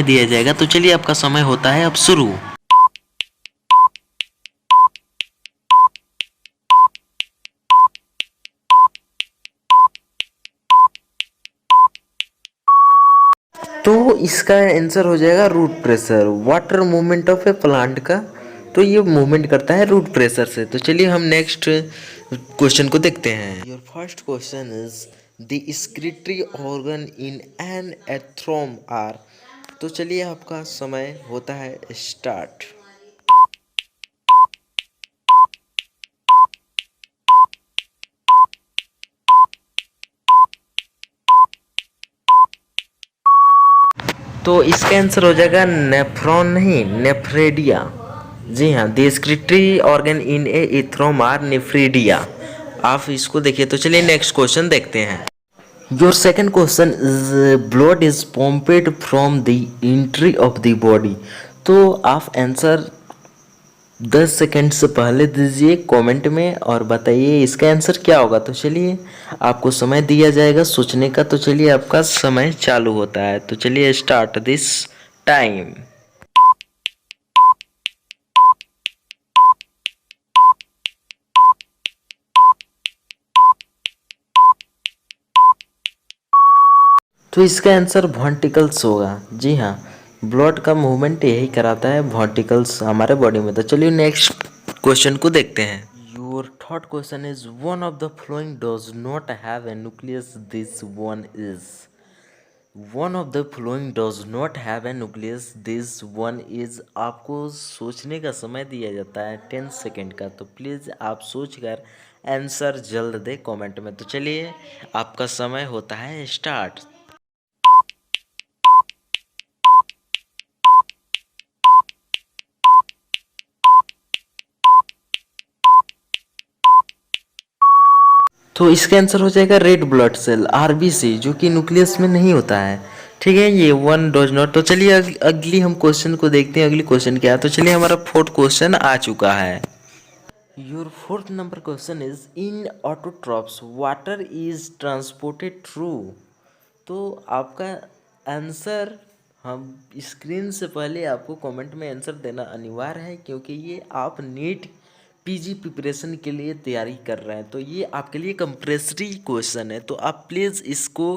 दिया जाएगा। तो चलिए आपका समय होता है अब शुरू। तो इसका आंसर हो जाएगा root pressure, water movement of a plant का। तो ये मूवमेंट करता है रूट प्रेशर से। तो चलिए हम नेक्स्ट क्वेश्चन को देखते हैं। Your first question is the excretory organ in an earthworm are. तो चलिए आपका समय होता है स्टार्ट। तो इसका आंसर हो जाएगा नेफ्रॉन, नहीं नेफ्रेडिया। जी हाँ, the excretory organ in a earthworm are nephridia. आप इसको देखिए। तो चलिए नेक्स्ट क्वेश्चन देखते हैं। Your second question is blood is pumped from the entry of the body. तो आप आंसर 10 सेकंड से पहले दीजिए कमेंट में और बताइए इसका आंसर क्या होगा। तो चलिए आपको समय दिया जाएगा सोचने का। तो चलिए आपका समय चालू होता है। तो चलिए स्टार्ट दिस टाइम। तो इसका आंसर वर्टिकल्स होगा। जी हाँ, ब्लड का मूवमेंट यही कराता है वर्टिकल्स हमारे बॉडी में। तो चलिए नेक्स्ट क्वेश्चन को देखते हैं। Your third question is one of the flowing does not have a nucleus, this one is. One of the flowing does not have a nucleus, this one is. आपको सोचने का समय दिया जाता है 10 सेकेंड का। तो प्लीज़ आप सोच कर आंसर जल्द दे कमेंट में। तो चलिए आपका समय होता है स्टार्ट। तो इसका आंसर हो जाएगा रेड ब्लड सेल, आरबीसी, जो कि न्यूक्लियस में नहीं होता है। ठीक है, ये वन डज नॉट। तो चलिए अगली हम क्वेश्चन को देखते हैं। अगली क्वेश्चन क्या है। तो चलिए हमारा फोर्थ क्वेश्चन आ चुका है। Your fourth number question is in autotrophs water is transported through. तो आपका आंसर हम स्क्रीन से पहले आपको कमेंट में आंसर देना अनिवार्य है, क्योंकि ये आप नीट पीजी प्रिपरेशन के लिए तैयारी कर रहे हैं। तो ये आपके लिए कंपल्सरी क्वेश्चन है। तो आप प्लीज़ इसको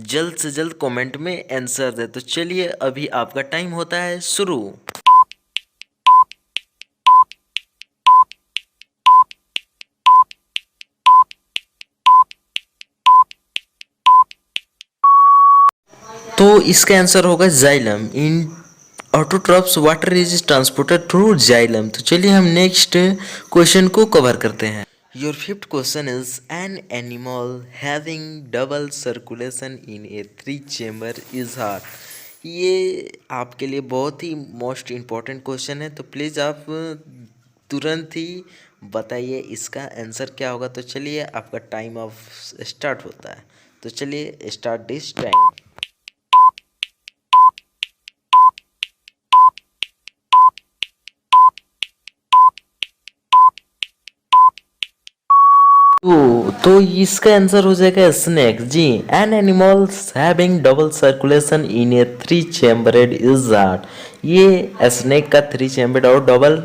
जल्द से जल्द कमेंट में आंसर दें। तो चलिए अभी आपका टाइम होता है शुरू। तो इसका आंसर होगा xylem. In autotrophs water is transported through xylem. तो चलिए हम नेक्स्ट क्वेश्चन को कवर करते हैं। Your fifth question is an animal having double circulation in a 3 chamber is heart. ये आपके लिए बहुत ही मोस्ट इम्पॉर्टेंट क्वेश्चन है। तो प्लीज़ आप तुरंत ही बताइए इसका आंसर क्या होगा। तो चलिए आपका टाइम ऑफ स्टार्ट होता है। तो चलिए स्टार्ट दिस टाइम। तो इसका आंसर हो जाएगा स्नेक। जी, an animals having double circulation in a 3 chambered is heart. ये स्नेक का 3 चैम्बर्ड और डबल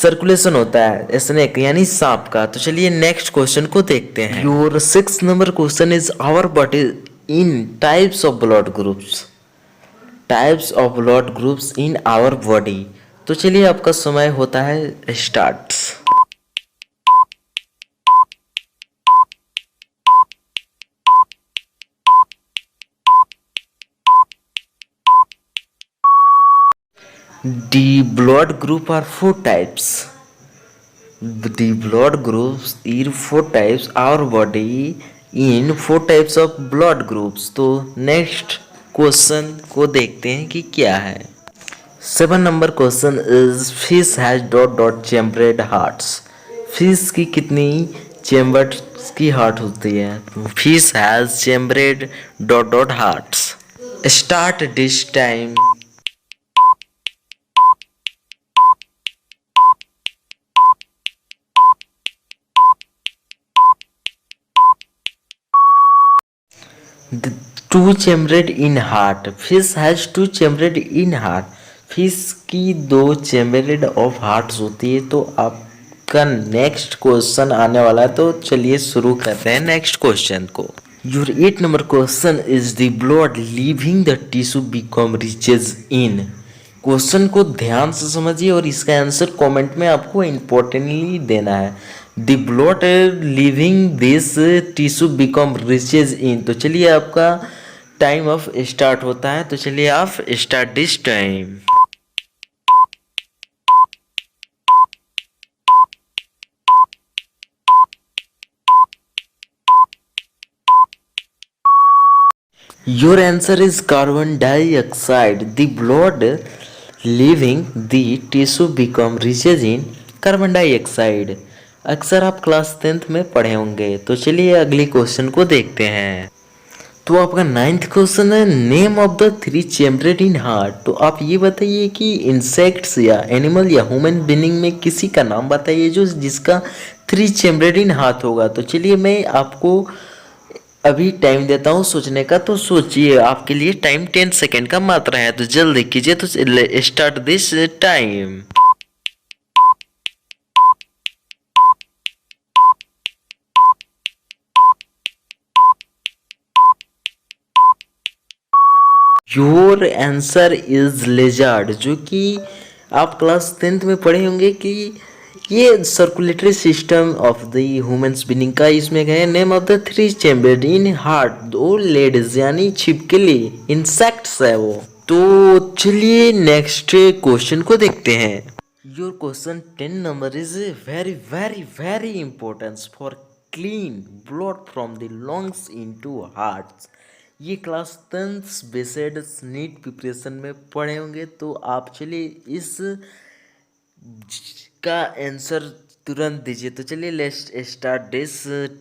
सर्कुलेशन होता है स्नेक यानी सांप का। तो चलिए नेक्स्ट क्वेश्चन को देखते हैं। Your 6 number question is our body in types of blood groups. Types of blood groups in our body. तो चलिए आपका समय होता है start. The blood group are 4 types. The blood groups are 4 types. Our body in 4 types of blood groups. तो next question को देखते हैं कि क्या है। 7 number question is fish has dot dot chambered hearts. Fish की कितनी चैम्बर्ड की हार्ट होती है। Fish has chambered dot dot hearts. Start this time. Two chambered in heart, fish has two chambered in heart, fish की दो चेम्बरेड of hearts होती है। तो आपका नेक्स्ट क्वेश्चन आने वाला है, तो चलिए शुरू करते हैं नेक्स्ट क्वेश्चन को। Your 8 number question is the blood leaving the tissue become riches in. क्वेश्चन को ध्यान से समझिए और इसका आंसर कमेंट में आपको इम्पोर्टेंटली देना है। The blood living this tissue become riches in. तो चलिए आपका टाइम ऑफ स्टार्ट होता है, तो चलिए आप start this time. Your answer is carbon dioxide. The blood leaving the tissue become riches in carbon dioxide. अक्सर आप क्लास 10th में पढ़े होंगे। तो चलिए अगले क्वेश्चन को देखते हैं। तो आपका 9th क्वेश्चन है, name of the three chambered in heart. तो आप ये बताइए कि इंसेक्ट्स या एनिमल या ह्यूमन बीइंग में किसी का नाम बताइए जो जिसका थ्री चेम्बरेड इन हार्ट होगा। तो चलिए मैं आपको अभी टाइम देता हूँ सोचने का, तो सोचिए। आपके लिए टाइम 10 सेकेंड का मात्रा है, तो जल्दी कीजिए। तो start this time. Your answer is lizard, जो कि आप क्लास 10th में पढ़े होंगे कि ये circulatory system of the humans being का इसमें गए name of the three chambered in heart, दो लेड्स यानी छिपकली इंसेक्ट्स है वो। तो चलिए नेक्स्ट क्वेश्चन को देखते हैं। Your question 10 number is very very very important for clean blood from the lungs into hearts. ये class 10th based NEET preparation में पढ़े होंगे। तो आप चलिए इस का आंसर तुरंत दीजिए। तो चलिए लेट्स स्टार्ट दिस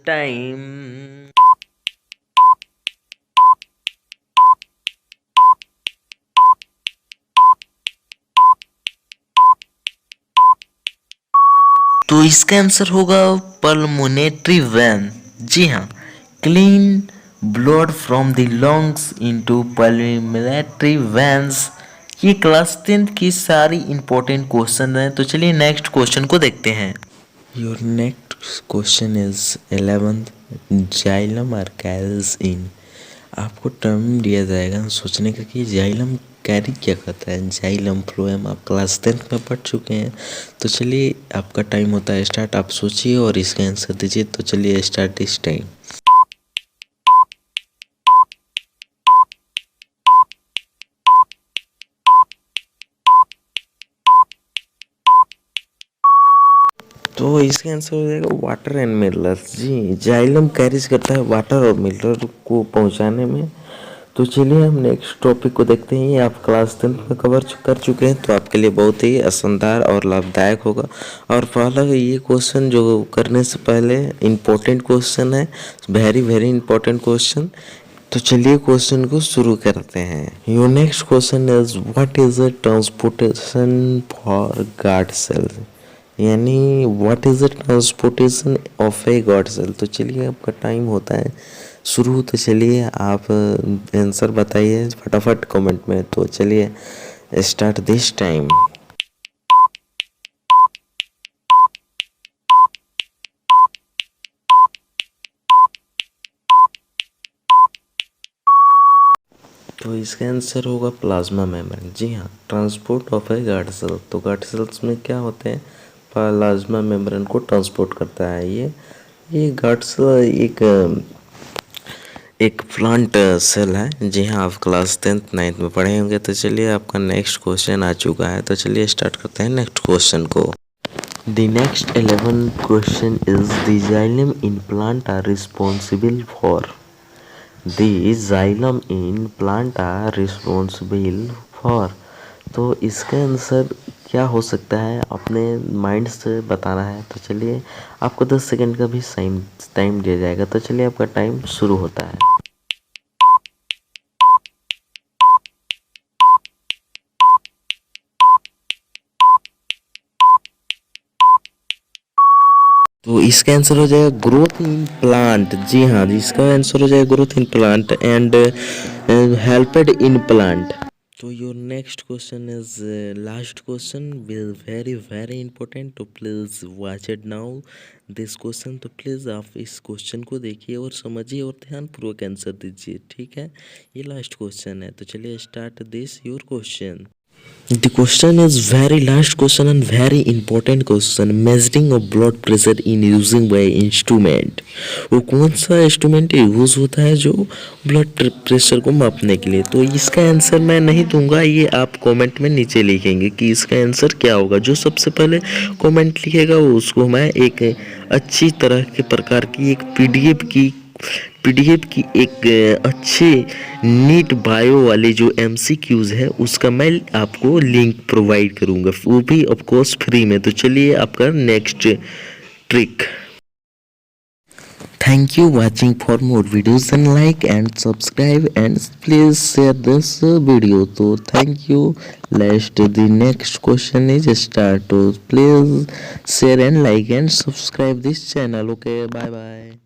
टाइम। तो इसका आंसर होगा पल्मोनेटरी वेन। जी हाँ, clean blood from the lungs into pulmonary veins. ये क्लास 10th की सारी इंपॉर्टेंट क्वेश्चन हैं। तो चलिए नेक्स्ट क्वेश्चन को देखते हैं। Your next question is 11th, xylem are carries in. आपको टर्म दिया जाएगा सोचने का कि जाइलम कैरी क्या करता है। जाइलम फ्लोएम आप क्लास 10th में पढ़ चुके हैं। तो चलिए आपका टाइम होता है स्टार्ट, आप सोचिए और इसका आंसर दीजिए। तो चलिए स्टार्ट दिस टाइम। तो इसका आंसर हो जाएगा वाटर एंड मिनरल्स। जी, जाइलम कैरीज करता है वाटर और मिनरल को पहुंचाने में। तो चलिए हम नेक्स्ट टॉपिक को देखते हैं। ये आप क्लास 10th में कवर कर चुके हैं, तो आपके लिए बहुत ही आसानदार और लाभदायक होगा। और पहला ये क्वेश्चन जो करने से पहले इम्पोर्टेंट क्वेश्चन है, वेरी वेरी इंपॉर्टेंट क्वेश्चन। तो चलिए क्वेश्चन को शुरू करते हैं। Your next question is what is the transportation for guard cell, यानी what is the transportation of a guard cell. तो चलिए आपका टाइम होता है शुरू। तो चलिए आप आंसर बताइए फटाफट कमेंट में। तो चलिए स्टार्ट दिस टाइम। तो इसका आंसर होगा प्लाज्मा मेम्ब्रेन। जी हाँ, transport of a guard cell. तो गार्ड सेल्स में क्या होते हैं, प्लाज्मा मेम्ब्रेन को ट्रांसपोर्ट करता है। ये गार्ड सेल एक प्लांट सेल है। जी हाँ, आप क्लास 10th 9th में पढ़े होंगे। तो चलिए आपका नेक्स्ट क्वेश्चन आ चुका है। तो चलिए स्टार्ट करते हैं नेक्स्ट क्वेश्चन को। The next 11 question is the xylem in plant are responsible for. The xylem in plant are responsible for. तो इसका आंसर क्या हो सकता है, अपने माइंड से बताना है। तो चलिए आपको 10 सेकंड का भी टाइम दिया जाएगा। तो चलिए आपका टाइम शुरू होता है। तो तो इसका आंसर हो जाएगा ग्रोथ इन प्लांट। जी हाँ जी, इसका आंसर हो जाएगा growth in plant and helped in plant. तो your next question is last question will very very important, तो please watch it now this question. तो प्लीज़ आप इस क्वेश्चन को देखिए और समझिए और ध्यानपूर्वक आंसर दीजिए, ठीक है। ये लास्ट क्वेश्चन है, तो चलिए start this your question. The question is very last question and very important question. Measuring of blood pressure in using by instrument. वो कौन सा इंस्ट्रूमेंट यूज होता है जो ब्लड प्रेशर को मापने के लिए? तो इसका आंसर मैं नहीं दूंगा, ये आप कमेंट में नीचे लिखेंगे कि इसका आंसर क्या होगा। जो सबसे पहले कमेंट लिखेगा वो उसको मैं एक अच्छी तरह के प्रकार की एक पीडीएफ की एक अच्छे नीट बायो वाले जो एमसीक्यूज है उसका मैं आपको लिंक प्रोवाइड करूंगा, वो भी ऑफ कोर्स फ्री में। तो चलिए आपका next trick. Thank you watching for more videos and like and subscribe and please share this video. तो thank you. Let's the next question is start. तो please share and like and subscribe this channel. Okay, bye bye.